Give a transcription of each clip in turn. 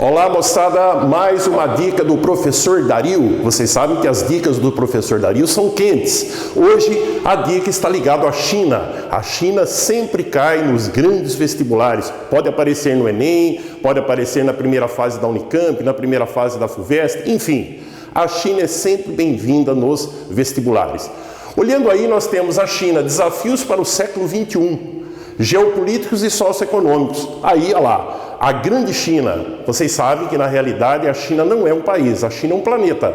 Olá, moçada, mais uma dica do professor Dario. Vocês sabem que as dicas do professor Dario são quentes. Hoje a dica está ligada à China. A China sempre cai nos grandes vestibulares. Pode aparecer no Enem, pode aparecer na primeira fase da Unicamp, na primeira fase da FUVEST, enfim. A China é sempre bem-vinda nos vestibulares. Olhando aí, nós temos a China, desafios para o século XXI, geopolíticos e socioeconômicos. Aí, olha lá. A grande China, vocês sabem que na realidade a China não é um país, a China é um planeta.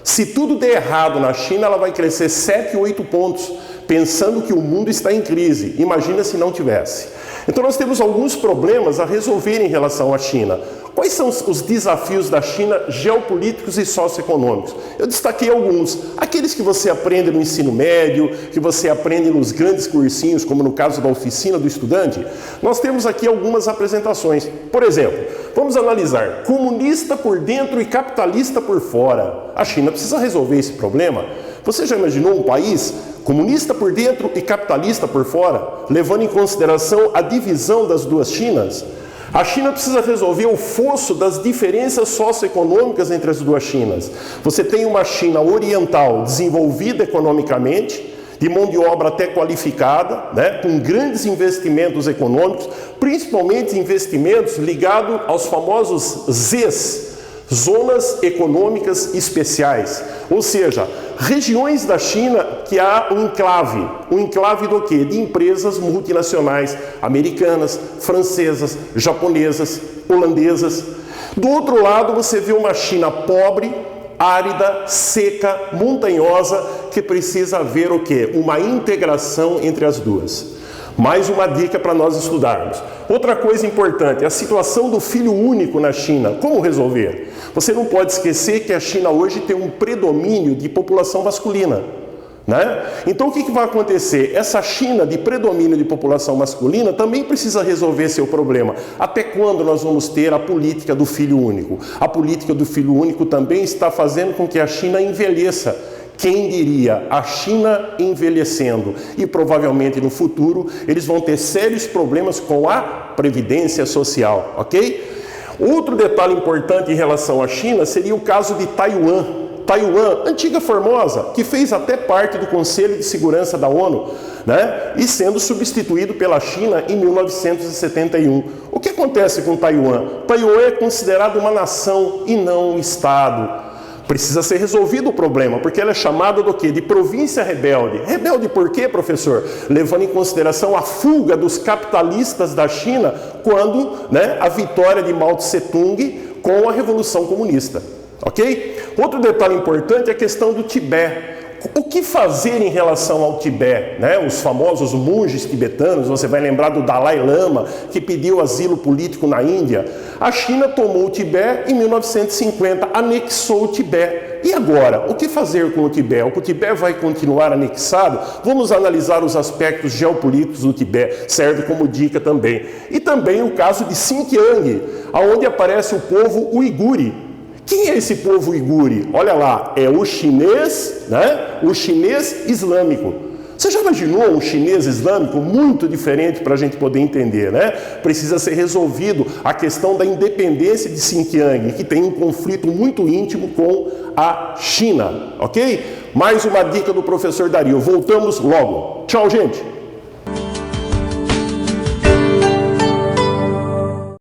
Se tudo der errado na China, ela vai crescer 7, 8 pontos, pensando que o mundo está em crise. Imagina se não tivesse. Então nós temos alguns problemas a resolver em relação à China. Quais são os desafios da China geopolíticos e socioeconômicos? Eu destaquei alguns. Aqueles que você aprende no ensino médio, que você aprende nos grandes cursinhos, como no caso da oficina do estudante. Nós temos aqui algumas apresentações. Por exemplo, vamos analisar comunista por dentro e capitalista por fora. A China precisa resolver esse problema. Você já imaginou um país comunista por dentro e capitalista por fora, levando em consideração a divisão das duas Chinas? A China precisa resolver o fosso das diferenças socioeconômicas entre as duas Chinas. Você tem uma China oriental desenvolvida economicamente, de mão de obra até qualificada, com grandes investimentos econômicos, principalmente investimentos ligados aos famosos ZES, Zonas Econômicas Especiais, ou seja, regiões da China que há um enclave do quê? De empresas multinacionais, americanas, francesas, japonesas, holandesas. Do outro lado você vê uma China pobre, árida, seca, montanhosa, que precisa haver o quê? Uma integração entre as duas. Mais uma dica para nós estudarmos. Outra coisa importante, a situação do filho único na China. Como resolver? Você não pode esquecer que a China hoje tem um predomínio de população masculina, Então o que vai acontecer? Essa China de predomínio de população masculina também precisa resolver seu problema. Até quando nós vamos ter a política do filho único? A política do filho único também está fazendo com que a China envelheça. Quem diria? A China envelhecendo. E provavelmente no futuro eles vão ter sérios problemas com a previdência social, ok? Outro detalhe importante em relação à China seria o caso de Taiwan. Taiwan, antiga Formosa, que fez até parte do Conselho de Segurança da ONU, e sendo substituído pela China em 1971. O que acontece com Taiwan? Taiwan é considerado uma nação e não um Estado. Precisa ser resolvido o problema, porque ela é chamada do quê? De província rebelde. Rebelde por quê, professor? Levando em consideração a fuga dos capitalistas da China quando, a vitória de Mao Tse-tung com a Revolução Comunista. Ok? Outro detalhe importante é a questão do Tibete. O que fazer em relação ao Tibete? Os famosos monges tibetanos, você vai lembrar do Dalai Lama, que pediu asilo político na Índia. A China tomou o Tibete em 1950, anexou o Tibete. E agora, o que fazer com o Tibete? O Tibete vai continuar anexado? Vamos analisar os aspectos geopolíticos do Tibete, serve como dica também. E também o caso de Xinjiang, onde aparece o povo uigure. Quem é esse povo uigure? Olha lá, é o chinês, O chinês islâmico. Você já imaginou um chinês islâmico? Muito diferente para a gente poder entender, Precisa ser resolvido a questão da independência de Xinjiang, que tem um conflito muito íntimo com a China, ok? Mais uma dica do professor Dario. Voltamos logo. Tchau, gente!